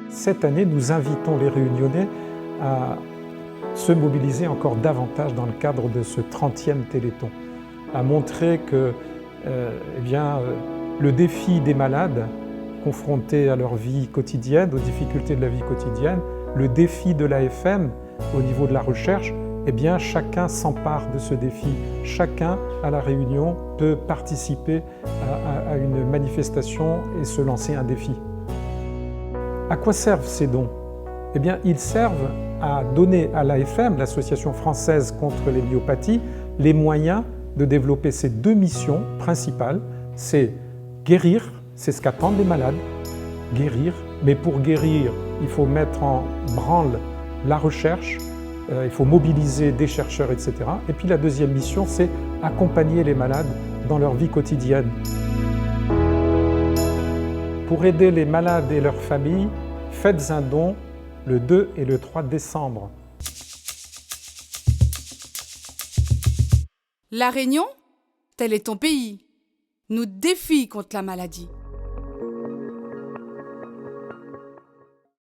Cette année, nous invitons les Réunionnais à se mobiliser encore davantage dans le cadre de ce 30e Téléthon, à montrer que le défi des malades confrontés à leur vie quotidienne, aux difficultés de la vie quotidienne, le défi de l'AFM au niveau de la recherche, chacun s'empare de ce défi. Chacun à La Réunion peut participer à une manifestation et se lancer un défi. À quoi servent ces dons? Ils servent à donner à l'AFM, l'Association française contre les myopathies, les moyens de développer ces deux missions principales. C'est guérir, c'est ce qu'attendent les malades, guérir. Mais pour guérir, il faut mettre en branle la recherche, il faut mobiliser des chercheurs, etc. Et puis la deuxième mission, c'est accompagner les malades dans leur vie quotidienne. Pour aider les malades et leurs familles, faites un don le 2 et le 3 décembre. La Réunion, tel est ton pays, nous défie contre la maladie.